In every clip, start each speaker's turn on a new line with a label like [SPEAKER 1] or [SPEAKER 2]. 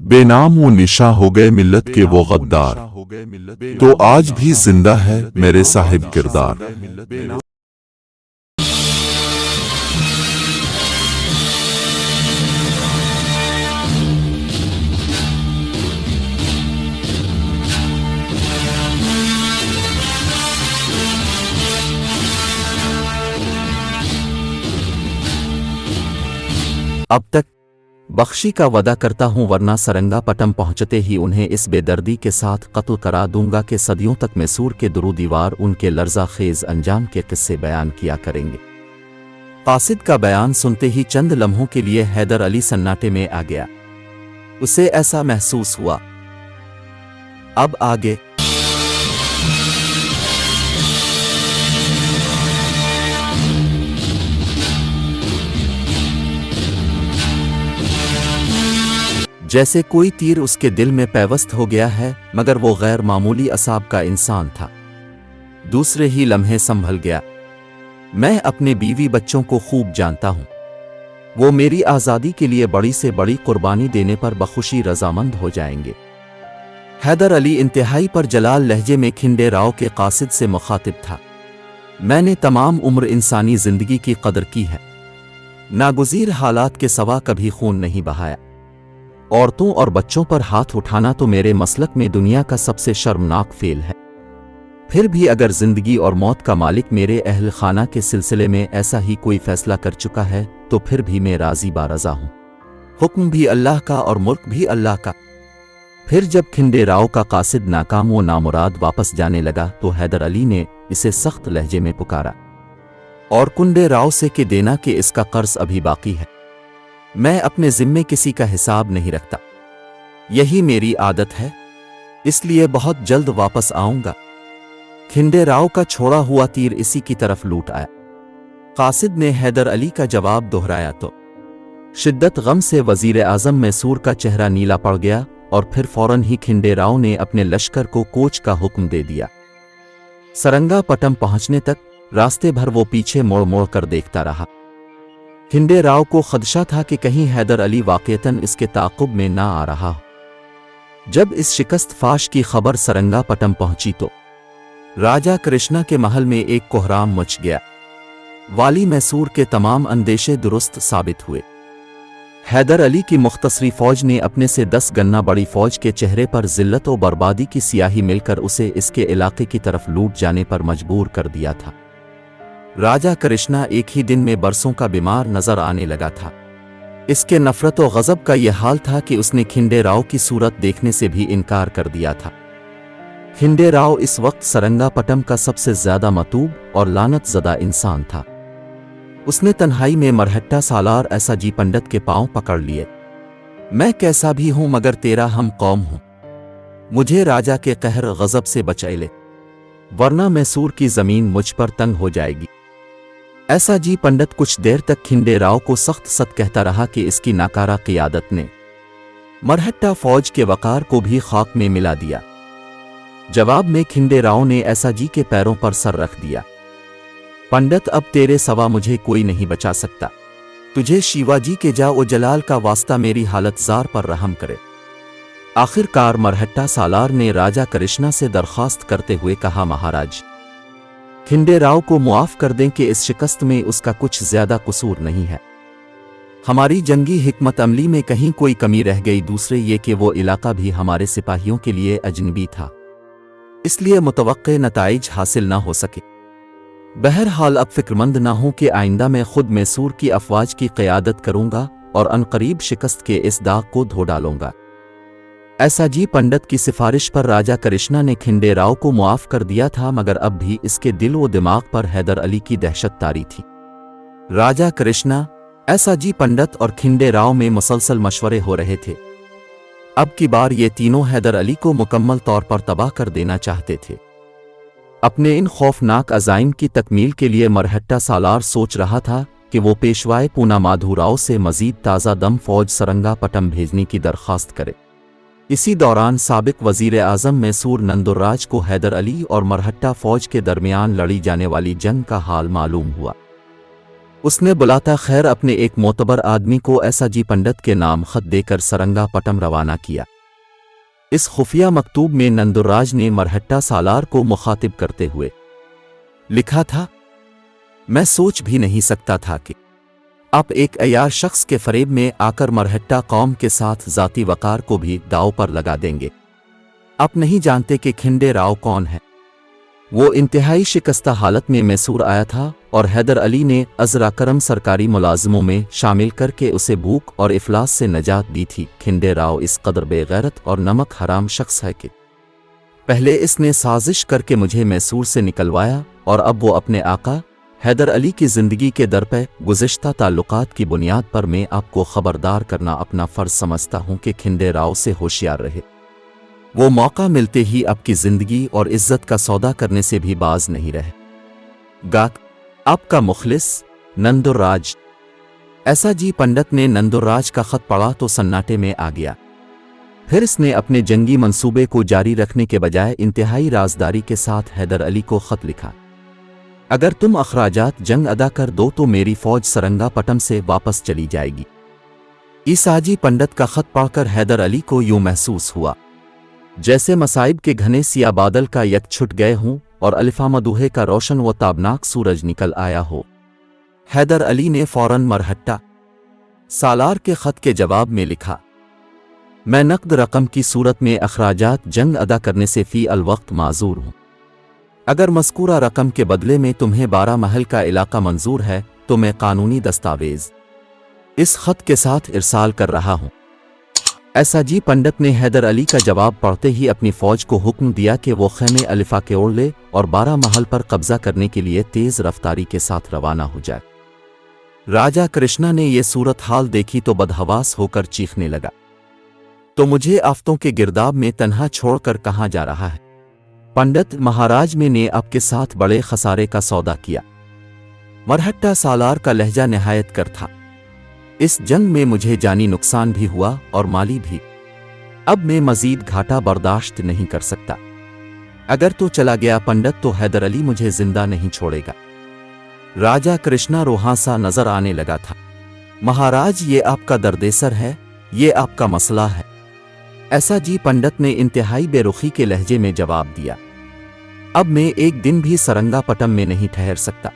[SPEAKER 1] बेनाम वो निशा हो गए मिल्लत के वो गद्दार, तो आज भी जिंदा है मेरे साहिब किरदार।
[SPEAKER 2] अब तक बख्शी का वादा करता हूं, वरना सरंगापटम पहुंचते ही उन्हें इस बेदर्दी के साथ कत्ल करा दूंगा कि सदियों तक मैसूर के दुरूदीवार उनके लर्जा खेज अंजाम के किस्से बयान किया करेंगे। कासिद का बयान सुनते ही चंद लम्हों के लिए हैदर अली सन्नाटे में आ गया। उसे ऐसा महसूस हुआ अब आगे जैसे कोई तीर उसके दिल में पैवस्त हो गया है, मगर वो गैर मामूली असाब का इंसान था। दूसरे ही लम्हे संभल गया। मैं अपने बीवी बच्चों को खूब जानता हूं, वो मेरी आज़ादी के लिए बड़ी से बड़ी कुर्बानी देने पर बखुशी रजामंद हो जाएंगे। हैदर अली इंतहाई पर जलाल लहजे में खिंडे राव के कासिद से मुखातिब था। मैंने तमाम उम्र इंसानी जिंदगी की कदर की है, नागुज़ीर हालात के सवा कभी खून नहीं बहाया। औरतों और बच्चों पर हाथ उठाना तो मेरे मसलक में दुनिया का सबसे शर्मनाक फेल है। फिर भी अगर जिंदगी और मौत का मालिक मेरे अहल खाना के सिलसिले में ऐसा ही कोई फैसला कर चुका है तो फिर भी मैं राजी बारज़ा हूं। हुक्म भी अल्लाह का और मुल्क भी अल्लाह का। फिर जब खिंडे राव का कासिद नाकाम व नामुराद वापस जाने लगा तो हैदर अली ने इसे सख्त लहजे में पुकारा और कुंडे राव से कि देना कि इसका कर्ज अभी बाकी है। मैं अपने जिम्मे किसी का हिसाब नहीं रखता, यही मेरी आदत है, इसलिए बहुत जल्द वापस आऊंगा। खिंडे राव का छोड़ा हुआ तीर इसी की तरफ लूट आया। कासिद ने हैदर अली का जवाब दोहराया तो शिद्दत गम से वजीर आजम मैसूर का चेहरा नीला पड़ गया और फिर फौरन ही खिंडे राव ने अपने लश्कर को कोच का हुक्म दे दिया। सरंगापटम पहुंचने तक रास्ते भर वो पीछे मोड़ मोड़ कर देखता रहा। खिंडे राव को खदशा था कि कहीं हैदर अली वाक़यतन इसके ताक़ुब में ना आ रहा हो। जब इस शिकस्त फाश की खबर सरंगापटम पहुंची तो राजा कृष्णा के महल में एक कोहराम मच गया। वाली मैसूर के तमाम अंदेशे दुरुस्त साबित हुए। हैदर अली की मुख्तसरी फौज ने अपने से 10 गन्ना बड़ी फौज के चेहरे पर जिल्लत और बर्बादी की सियाही मिलकर उसे इसके इलाके की तरफ लूट जाने पर मजबूर कर दिया था। राजा कृष्णा एक ही दिन में बरसों का बीमार नजर आने लगा था। इसके नफरत और गज़ब का यह हाल था कि उसने खिंडे राव की सूरत देखने से भी इनकार कर दिया था। खिंडे राव इस वक्त सरंगापटम का सबसे ज्यादा मतूब और लानत ज़दा इंसान था। उसने तन्हाई में मरहट्टा सालार ऐसा जी पंडित के पांव पकड़ लिए। मैं कैसा भी हूं मगर तेरा हम कौम हूं, मुझे राजा के कहर गज़ब से बचा ले, वरना मैसूर की जमीन मुझ पर तंग हो जाएगी। ऐसा जी पंडित कुछ देर तक खिंडे राव को सख्त सख्त कहता रहा कि इसकी नाकारा क़ियादत ने मरहट्टा फौज के वकार को भी खाक में मिला दिया। जवाब में खिंडे राव ने ऐसा जी के पैरों पर सर रख दिया। पंडित, अब तेरे सवा मुझे कोई नहीं बचा सकता, तुझे शिवाजी के जाओ जलाल का वास्ता मेरी हालत जार पर रहम करे। आखिरकार मरहट्टा सालार ने राजा कृष्णा से दरख्वास्त करते हुए कहा, महाराज, खिंडे राव को मुआफ कर दें कि इस शिकस्त में उसका कुछ ज्यादा कसूर नहीं है। हमारी जंगी हिकमत अमली में कहीं कोई कमी रह गई। दूसरे ये कि वो इलाका भी हमारे सिपाहियों के लिए अजनबी था, इसलिए मुतवक्के नताइज हासिल ना हो सके। बहरहाल अब फिक्रमंद ना हूं कि आइंदा मैं खुद मैसूर की अफवाज की क़यादत करूंगा और अनकरीब शिकस्त के इस दाग को धो डालूंगा। ऐसा जी पंडित की सिफारिश पर राजा कृष्णा ने खिंडे राव को मुआफ कर दिया था, मगर अब भी इसके दिल व दिमाग पर हैदर अली की दहशत तारी थी। राजा कृष्णा, ऐसा जी पंडित और खिंडे राव में मुसलसल मशवरे हो रहे थे। अब की बार ये तीनों हैदर अली को मुकम्मल तौर पर तबाह कर देना चाहते थे। अपने इन खौफनाक अज़ाइम की तकमील के लिए मरहट्टा सालार सोच रहा था कि वो पेशवाए पूना माधोराव से मजीद ताज़ा दम फौज सरंगापटम भेजने की दरख्वास्त करे। इसी दौरान साबिक वजीर आज़म मैसूर नंदुर्राज को हैदर अली और मरहट्टा फौज के दरमियान लड़ी जाने वाली जंग का हाल मालूम हुआ। उसने बुलाता खैर अपने एक मोतबर आदमी को ऐसा जी पंडित के नाम खत देकर सरंगापटम रवाना किया। इस खुफिया मकतूब में नंदुर्राज ने मरहट्टा सालार को मुखातिब करते हुए लिखा था, मैं सोच भी नहीं सकता था कि आप एक अयार शख्स के फरेब में आकर मरहट्टा कौम के साथ जाती वकार को भी दांव पर लगा देंगे। आप नहीं जानते कि खिंडे राव कौन है। वो इंतहाई शिकस्ता हालत में मैसूर आया था और हैदर अली ने अजरा करम सरकारी मुलाजिमों में शामिल करके उसे भूख और इफलास से नजात दी थी। खिंडे राव इस कदर बेगैरत और नमक हराम शख्स है कि पहले इसने साजिश करके मुझे मैसूर से निकलवाया और अब वो अपने आका हैदर अली की जिंदगी के दर पे गुज़िश्ता ताल्लुकात की बुनियाद पर मैं आपको खबरदार करना अपना फर्ज समझता हूँ कि खिंडे राव से होशियार रहे। वो मौका मिलते ही आपकी जिंदगी और इज्जत का सौदा करने से भी बाज नहीं रहे। गाक आपका मुखलिस नंदुर्राज। ऐसा जी पंडित ने नंदुर्राज का खत पढ़ा तो सन्नाटे में आ गया। फिर इसने अपने जंगी मंसूबे को जारी रखने के बजाय इंतहाई राजदारी के साथ हैदर अली को खत लिखा, अगर तुम अखराजात जंग अदा कर दो तो मेरी फौज सरंगापटम से वापस चली जाएगी। ईसाजी पंडित का खत पढ़कर हैदर अली को यूं महसूस हुआ जैसे मसाइब के घने सिया बादल का यक छुट गए हों और अलिफामदूहे का रोशन व ताबनाक सूरज निकल आया हो। हैदर अली ने फौरन मरहट्टा सालार के खत के जवाब में लिखा, मैं नकद रकम की सूरत में अखराजात जंग अदा करने से फी अल वक्त माजूर हूं। अगर मज़कूरा रकम के बदले में तुम्हें 12 महल का इलाका मंजूर है तो मैं कानूनी दस्तावेज इस खत के साथ इरसाल कर रहा हूं। ऐसा जी पंडित ने हैदर अली का जवाब पढ़ते ही अपनी फौज को हुक्म दिया कि वो खेमे अलिफा के ओढ़ ले और 12 महल पर कब्जा करने के लिए तेज रफ्तारी के साथ रवाना हो जाए। राजा कृष्णा ने यह सूरत हाल देखी तो बदहवास होकर चीखने लगा, तो मुझे आफतों के गिरदाब में तन्हा छोड़कर कहाँ जा रहा है। पंडित महाराज ने आपके साथ बड़े खसारे का सौदा किया। मरहट्टा सालार का लहजा निहायत कर था। इस जंग में मुझे जानी नुकसान भी हुआ और माली भी। अब मैं मजीद घाटा बर्दाश्त नहीं कर सकता। अगर तो चला गया पंडित तो हैदर अली मुझे जिंदा नहीं छोड़ेगा। राजा कृष्णा रोहांसा नजर आने लगा था। महाराज, ये आपका दर्देसर है, ये आपका मसला है। ऐसा जी पंडित ने इंतहाई बेरुखी के लहजे में जवाब दिया, अब मैं एक दिन भी सरंगापटम में नहीं ठहर सकता।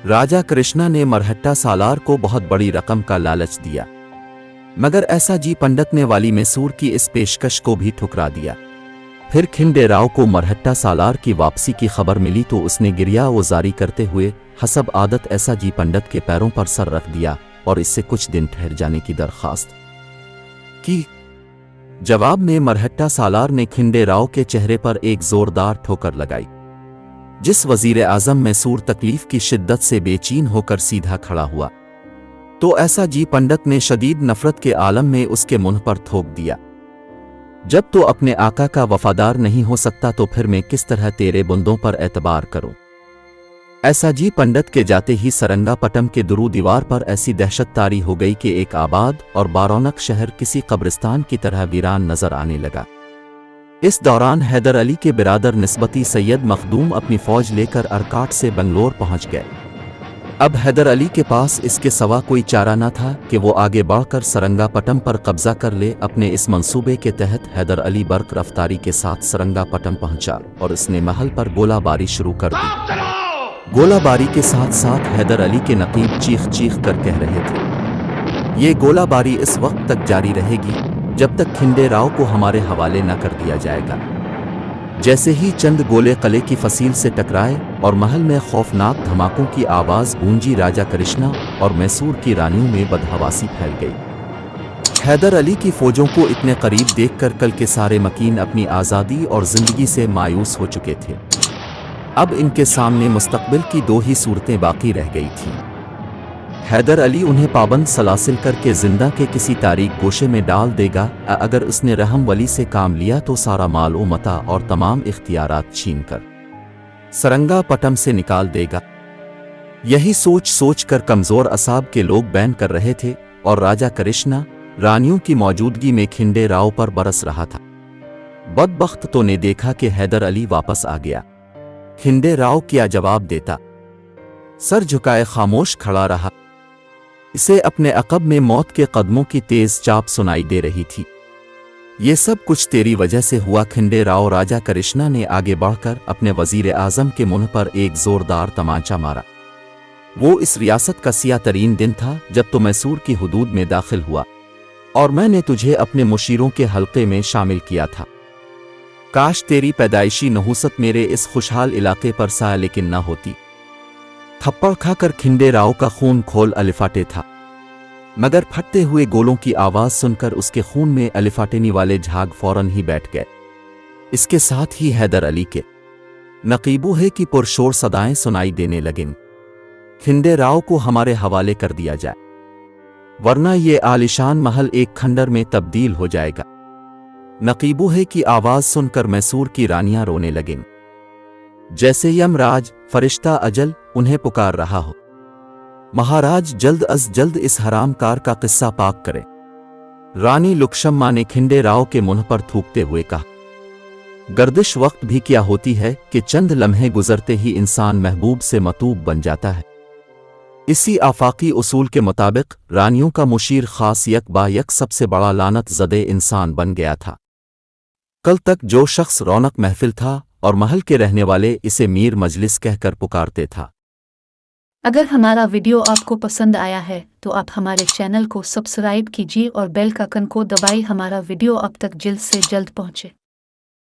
[SPEAKER 2] राजा कृष्णा ने मरहट्टा सालार को बहुत बड़ी रकम का लालच दिया, मगर ऐसा जी पंडित ने वाली मैसूर की इस पेशकश को भी ठुकरा दिया। फिर खिंडे राव को मरहट्टा सालार की वापसी की खबर मिली तो उसने गिरिया वो जारी करते हुए हसब आदत ऐसा जी पंडित के पैरों पर सर रख दिया और इससे कुछ दिन ठहर जाने की दरखास्त की। जवाब में मरहट्टा सालार ने खिंडे राव के चेहरे पर एक जोरदार ठोकर लगाई। जिस वजीर आजम मैसूर तकलीफ की शिद्दत से बेचैन होकर सीधा खड़ा हुआ तो ऐसा जी पंडित ने शदीद नफरत के आलम में उसके मुंह पर थोक दिया, जब तो अपने आका का वफादार नहीं हो सकता तो फिर मैं किस तरह तेरे बुंदों पर एतबार करूं। ऐसा जी पंडित के जाते ही सरंगापटम के दुरू दीवार पर ऐसी दहशत तारी हो गई कि एक आबाद और बारौनक शहर किसी कब्रिस्तान की तरह वीरान नजर आने लगा। इस दौरान हैदर अली के बिरादर निस्बती सैयद मखदूम अपनी फौज लेकर अरकाट से बंगलोर पहुंच गए। अब हैदर अली के पास इसके सिवा कोई चारा न था कि वो आगे बढ़कर सरंगापटम पर कब्जा कर ले। अपने इस मंसूबे के तहत हैदर अली बर्क रफ्तारी के साथ सरंगापटम पहुंचा और इसने महल पर गोलाबारी शुरू कर दी। गोलाबारी के साथ साथ हैदर अली के नकीब चीख चीख कर कह रहे थे, ये गोलाबारी इस वक्त तक जारी रहेगी जब तक खिंडे राव को हमारे हवाले न कर दिया जाएगा। जैसे ही चंद गोले कले की फसील से टकराए और महल में खौफनाक धमाकों की आवाज गूंजी, राजा कृष्णा और मैसूर की रानियों में बदहवासी फैल गई। हैदर अली की फौजों को इतने करीब देखकर कल के सारे मकीन अपनी आज़ादी और जिंदगी से मायूस हो चुके थे। अब इनके सामने मुस्तकबिल की दो ही सूरतें बाकी रह गई थीं। हैदर अली उन्हें पाबंद सलासिल करके जिंदा के किसी तारीक गोशे में डाल देगा, अगर उसने रहम वली से काम लिया तो सारा माल व मता और तमाम इख्तियारात छीन कर सरंगापटम से निकाल देगा। यही सोच सोच कर कमजोर असाब के लोग बैन कर रहे थे और राजा कृष्णा रानियों की मौजूदगी में खिंडे राव पर बरस रहा था। बदबख्त तो ने देखा कि हैदर अली वापस आ गया। खिंडे राव क्या जवाब देता। सर झुकाए खामोश खड़ा रहा। इसे अपने अकब में मौत के कदमों की तेज चाप सुनाई दे रही थी। ये सब कुछ तेरी वजह से हुआ। खिंडे राव राजा कृष्णा ने आगे बढ़कर अपने वजीर आजम के मुंह पर एक जोरदार तमाचा मारा। वो इस रियासत का सियाह तरीन दिन था जब तो मैसूर की हुदूद में दाखिल हुआ और मैंने तुझे अपने मुशीरों के हल्के में शामिल किया था। काश तेरी पैदाइशी नहूसत मेरे इस खुशहाल इलाके पर सा लेकिन न होती। थप्पड़ खाकर खिंडे राव का खून खोल अलिफाटे था, मगर फटते हुए गोलों की आवाज सुनकर उसके खून में अलिफाटेनी वाले झाग फौरन ही बैठ गए। इसके साथ ही हैदर अली के नकीबू है कि पुरशोर सदाएं सुनाई देने लगीं। खिंडे राव को हमारे हवाले कर दिया जाए, वरना ये आलिशान महल एक खंडर में तब्दील हो जाएगा। नकीबू है की आवाज सुनकर मैसूर की रानियां रोने लगीं, जैसे यमराज फरिश्ता अजल उन्हें पुकार रहा हो। महाराज जल्द अज जल्द इस हरामकार का किस्सा पाक करें। रानी लुक्शम्मा ने खिंडे राव के मुंह पर थूकते हुए कहा, गर्दिश वक्त भी क्या होती है कि चंद लम्हे गुजरते ही इंसान महबूब से मतूब बन जाता है। इसी आफाकी उसूल के मुताबिक रानियों का मुशीर खास यक बा यक सबसे बड़ा लानत ज़दे इंसान बन गया था। कल तक जो शख्स रौनक महफिल था और महल के रहने वाले इसे मीर मजलिस कहकर पुकारते था।
[SPEAKER 3] अगर हमारा वीडियो आपको पसंद आया है तो आप हमारे चैनल को सब्सक्राइब कीजिए और बेल का आइकन को दबाइए। हमारा वीडियो आप तक जल्द से जल्द पहुंचे।